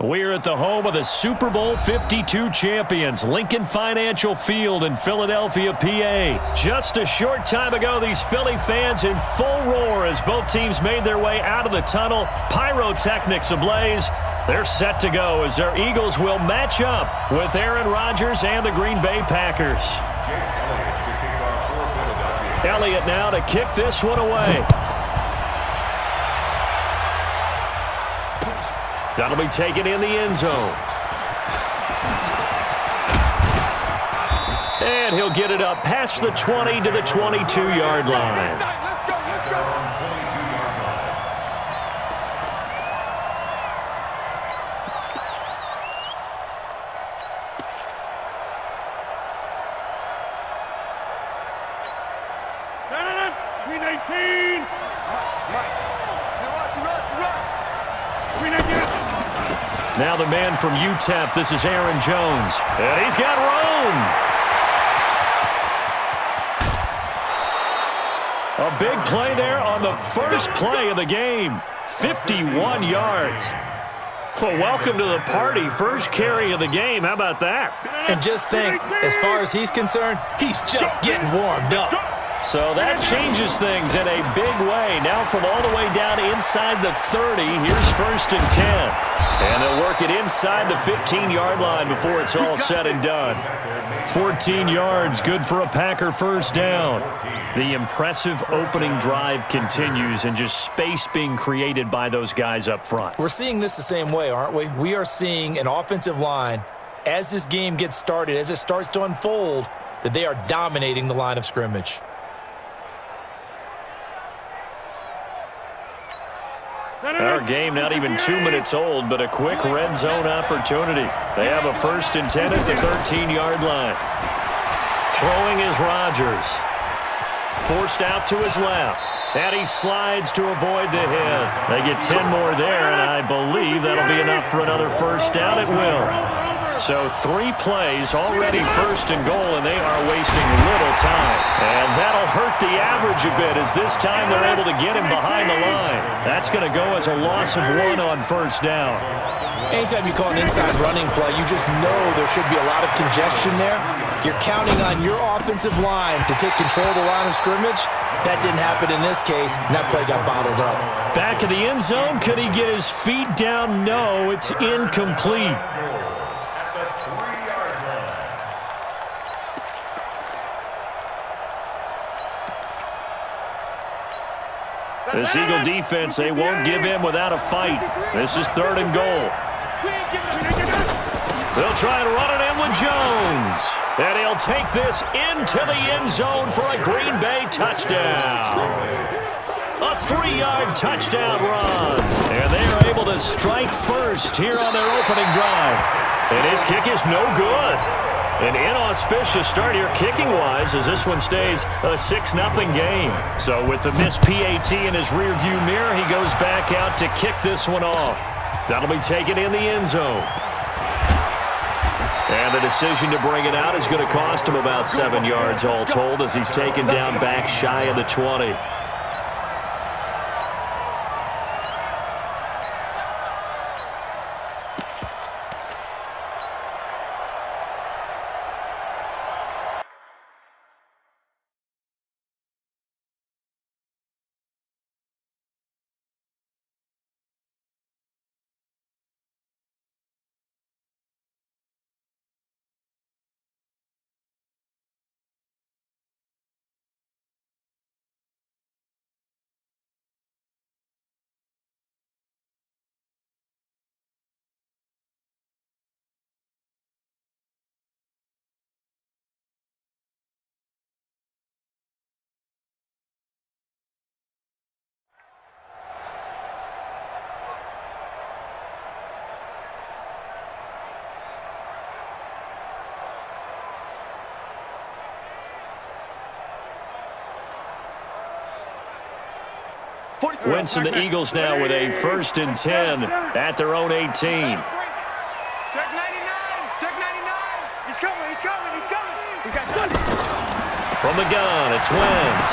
We're at the home of the Super Bowl 52 champions, Lincoln Financial Field in Philadelphia, PA. Just a short time ago, these Philly fans in full roar as both teams made their way out of the tunnel. Pyrotechnics ablaze. They're set to go as their Eagles will match up with Aaron Rodgers and the Green Bay Packers. Elliott now to kick this one away. That'll be taken in the end zone. And he'll get it up past the 20 to the 22-yard line. Now the man from UTEP, this is Aaron Jones. And he's got room. A big play there on the first play of the game. 51 yards. Well, welcome to the party. First carry of the game. How about that? And just think, as far as he's concerned, he's just getting warmed up. So that changes things in a big way. Now from all the way down inside the 30, here's 1st and 10. And they'll work it inside the 15-yard line before it's all said and done. 14 yards, good for a Packer first down. The impressive opening drive continues and just space being created by those guys up front. We're seeing this the same way, aren't we? We are seeing an offensive line, as this game gets started, as it starts to unfold, that they are dominating the line of scrimmage. Our game not even 2 minutes old, but a quick red zone opportunity. They have a 1st and 10 at the 13-yard line. Throwing is Rodgers. Forced out to his left. And he slides to avoid the hit. They get 10 more there, and I believe that'll be enough for another first down. It will. So 3 plays, already 1st and goal, and they are wasting little time. And that'll hurt the average a bit as this time they're able to get him behind the line. That's going to go as a loss of 1 on first down. Anytime you call an inside running play, you just know there should be a lot of congestion there. You're counting on your offensive line to take control of the line of scrimmage. That didn't happen in this case, and that play got bottled up. Back of the end zone, could he get his feet down? No, it's incomplete. This Eagle defense, they won't give in without a fight. This is 3rd and goal. They'll try and run it in with Jones. And he'll take this into the end zone for a Green Bay touchdown. A 3-yard touchdown run. And they are able to strike first here on their opening drive. And his kick is no good. An inauspicious start here kicking-wise as this one stays a 6-0 game. So with the missed PAT in his rearview mirror, he goes back out to kick this one off. That'll be taken in the end zone. And the decision to bring it out is going to cost him about 7 yards all told as he's taken down back shy of the 20. Wentz and the Eagles now with a 1st and 10 at their own 18. Check 99. Check 99. He's coming. He's coming. He's coming. From the gun, it's Wentz.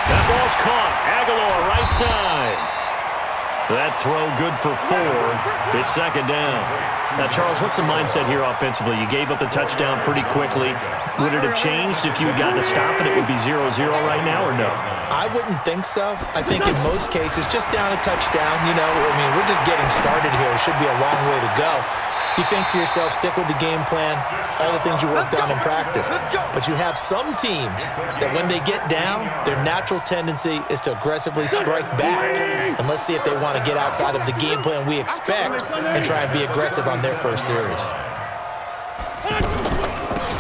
That ball's caught. Aguilar right side. That throw good for 4. It's second down. Now, Charles, what's the mindset here offensively? You gave up the touchdown pretty quickly. Would it have changed if you had gotten a stop and it would be 0-0 right now, or no? I wouldn't think so. I think in most cases, just down a touchdown, you know, I mean, we're just getting started here. It should be a long way to go. You think to yourself, stick with the game plan, all the things you worked on in practice. But you have some teams that when they get down, their natural tendency is to aggressively strike back. And let's see if they want to get outside of the game plan we expect and try and be aggressive on their first series.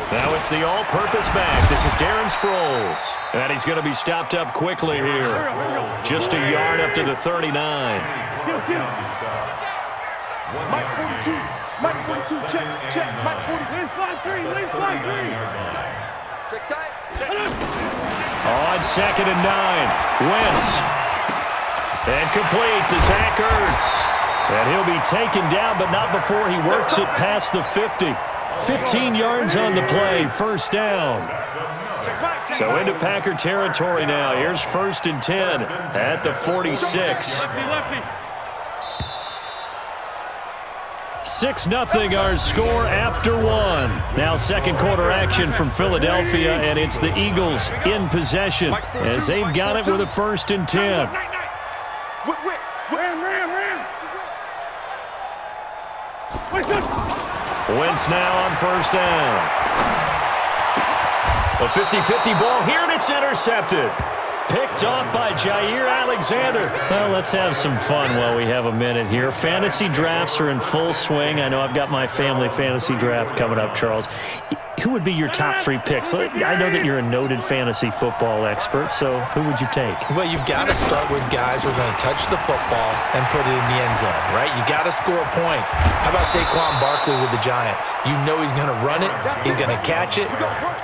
Now it's the all-purpose back. This is Darren Sproles. And he's going to be stopped up quickly here. Just a yard up to the 39. Mike 42. Mike 42, check. Mike 42. Lean fly 3. Check tight. On 2nd and 9. Wentz. And complete to Zach Ertz. And he'll be taken down, but not before he works it past the 50. 15 yards on the play, first down. So into Packer territory now. Here's 1st and 10 at the 46. 6-0 our score after 1. Now second quarter action from Philadelphia, and it's the Eagles in possession as they've got it with a 1st and 10. Wentz now on 1st down. A 50-50 ball here, and it's intercepted. Picked off by Jair Alexander. Well, let's have some fun while we have a minute here. Fantasy drafts are in full swing. I know I've got my family fantasy draft coming up, Charles. Who would be your top 3 picks? I know that you're a noted fantasy football expert, so who would you take? Well, you've got to start with guys who are going to touch the football and put it in the end zone, right? You got to score points. How about Saquon Barkley with the Giants? You know he's going to run it. He's going to catch it.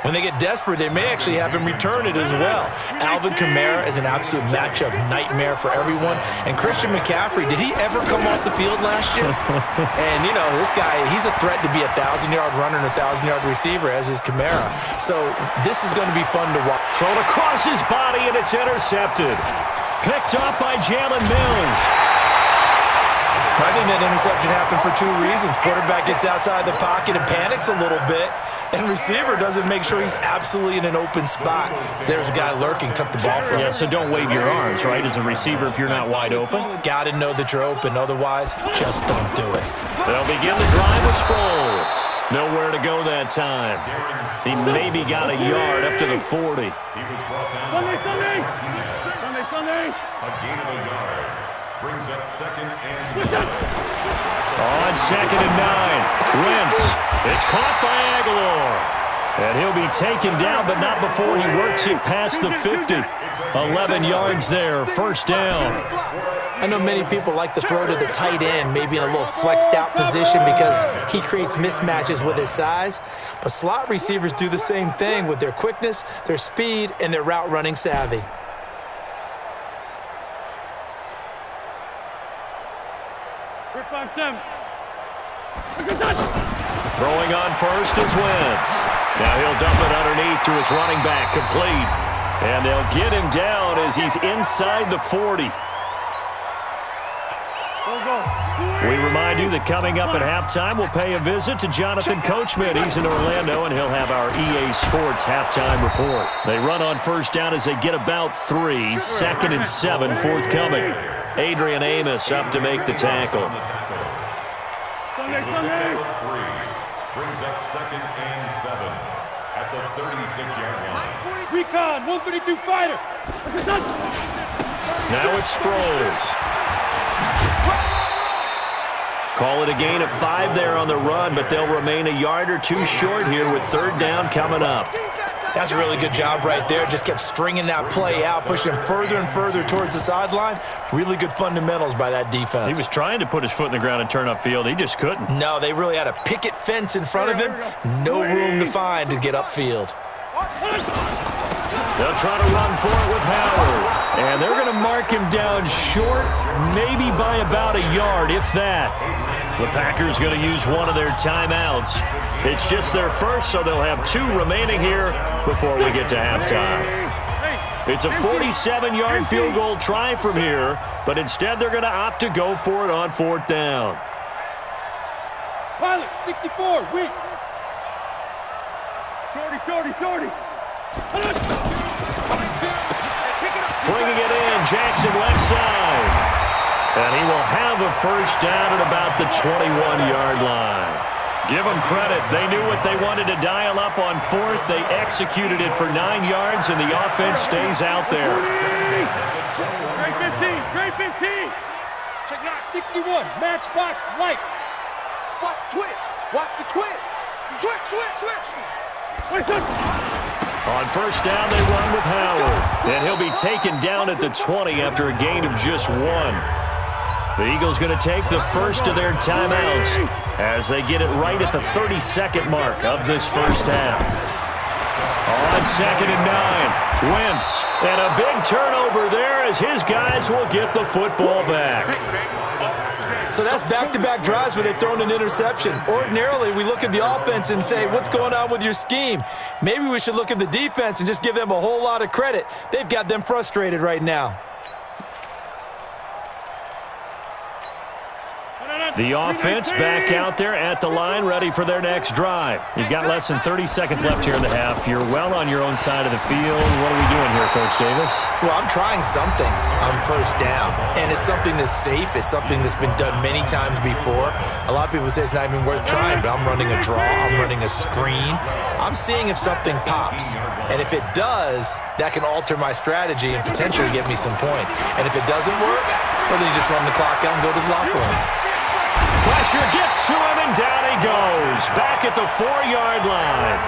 When they get desperate, they may actually have him return it as well. Alvin Kamara is an absolute matchup nightmare for everyone. And Christian McCaffrey, did he ever come off the field last year? And, you know, this guy, he's a threat to be a 1,000-yard runner and a 1,000-yard receiver, as is Kamara. So this is going to be fun to watch. Thrown across his body, and it's intercepted. Picked off by Jalen Mills. I think that interception happened for 2 reasons. Quarterback gets outside the pocket and panics a little bit, and receiver doesn't make sure he's absolutely in an open spot. So there's a guy lurking, took the ball from him. Yeah, so don't wave your arms, right, as a receiver if you're not wide open. Got to know that you're open. Otherwise, just don't do it. They'll begin the drive with Sproles. Nowhere to go that time. He maybe got a yard up to the 40. Sunday. A gain of a yard. Brings up 2nd and 7. On 2nd and 9. Wentz. It's caught by Aguilar. And he'll be taken down, but not before he works it past the 50. 11 yards there, 1st down. I know many people like to throw to the tight end, maybe in a little flexed out position because he creates mismatches with his size. But slot receivers do the same thing with their quickness, their speed, and their route running savvy. Throwing on 1st is Wentz. Now he'll dump it underneath to his running back, complete. And they'll get him down as he's inside the 40. We remind you that coming up at halftime, we'll pay a visit to Jonathan Coachman. He's in Orlando, and he'll have our EA Sports halftime report. They run on 1st down as they get about 3. 2nd and 7 forthcoming. Adrian Amos up to make the tackle. Brings up 2nd and 7 at the 36-yard line. Recon, 132 fighter. Now it's Sproles. Call it a gain of 5 there on the run, but they'll remain a yard or 2 short here with 3rd down coming up. That's a really good job right there. Just kept stringing that play out, pushing him further and further towards the sideline. Really good fundamentals by that defense. He was trying to put his foot in the ground and turn upfield. He just couldn't. No, they really had a picket fence in front of him. No room to find to get upfield. They'll try to run for it with Howard. And they're going to mark him down short, maybe by about a yard, if that. The Packers going to use one of their timeouts. It's just their first, so they'll have 2 remaining here before we get to halftime. It's a 47-yard field goal try from here, but instead they're going to opt to go for it on 4th down. Pilot, 64, weak. 30. Bringing it in, Jackson left side. And he will have a first down at about the 21-yard line. Give them credit. They knew what they wanted to dial up on 4th. They executed it for 9 yards, and the offense stays out there. Grade 15. Check it out, 61, matchbox lights. Watch twitch. Watch the twitch. Switch. On first down, they run with Howard. And he'll be taken down at the 20 after a gain of just 1. The Eagles going to take the first of their timeouts as they get it right at the 32nd mark of this first half. On 2nd and 9, Wentz. And a big turnover there as his guys will get the football back. So that's back-to-back drives where they've thrown an interception. Ordinarily, we look at the offense and say, what's going on with your scheme? Maybe we should look at the defense and just give them a whole lot of credit. They've got them frustrated right now. The offense back out there at the line, ready for their next drive. You've got less than 30 seconds left here in the half. You're well on your own side of the field. What are we doing here, Coach Davis? Well, I'm trying something on first down, and it's something that's safe. It's something that's been done many times before. A lot of people say it's not even worth trying, but I'm running a draw. I'm running a screen. I'm seeing if something pops, and if it does, that can alter my strategy and potentially get me some points. And if it doesn't work, well, then you just run the clock out and go to the locker room. Pressure gets to him, and down he goes. Back at the 4-yard line.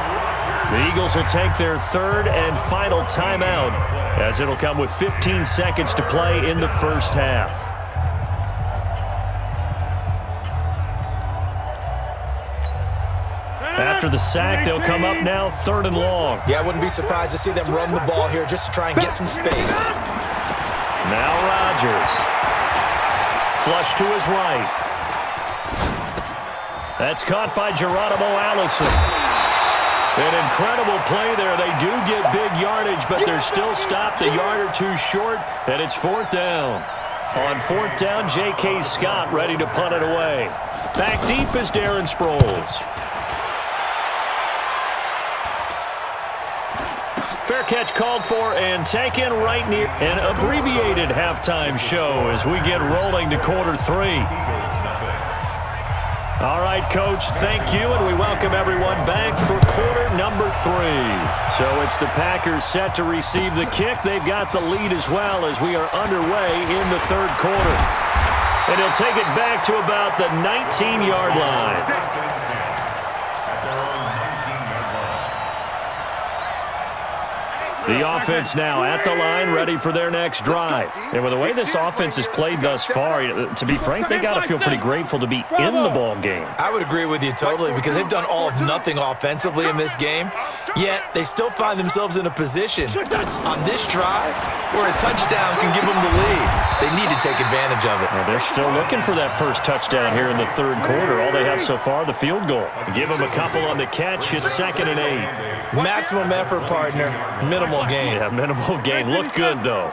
The Eagles will take their 3rd and final timeout as it'll come with 15 seconds to play in the first half. After the sack, they'll come up now 3rd and long. Yeah, I wouldn't be surprised to see them run the ball here just to try and get some space. Now Rodgers. Flush to his right. That's caught by Geronimo Allison. An incredible play there. They do get big yardage, but they're still stopped a yard or two short, and it's 4th down. On 4th down, J.K. Scott ready to punt it away. Back deep is Darren Sproles. Fair catch called for and taken right near an abbreviated halftime show as we get rolling to quarter 3. All right, Coach, thank you, and we welcome everyone back for quarter number 3. So it's the Packers set to receive the kick. They've got the lead as well as we are underway in the 3rd quarter. And he'll take it back to about the 19-yard line. The offense now at the line, ready for their next drive. And with the way this offense has played thus far, to be frank, they got to feel pretty grateful to be in the ball game. I would agree with you totally because they've done all of nothing offensively in this game, yet they still find themselves in a position on this drive where a touchdown can give them the lead. They need to take advantage of it. Well, they're still looking for that first touchdown here in the 3rd quarter. All they have so far, the field goal. Give them a couple on the catch. It's 2nd and 8. Maximum effort, partner. Minimal gain. Yeah, minimal gain. Look good, though.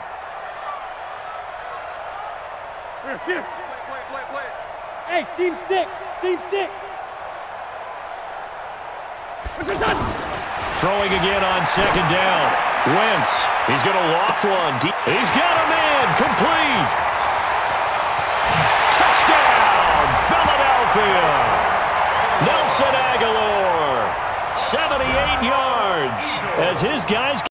Hey, seam 6. Throwing again on 2nd down. Wentz. He's going to loft one. He's got him in. Complete. Touchdown, Philadelphia. Nelson Aguilar. 78 yards as his guys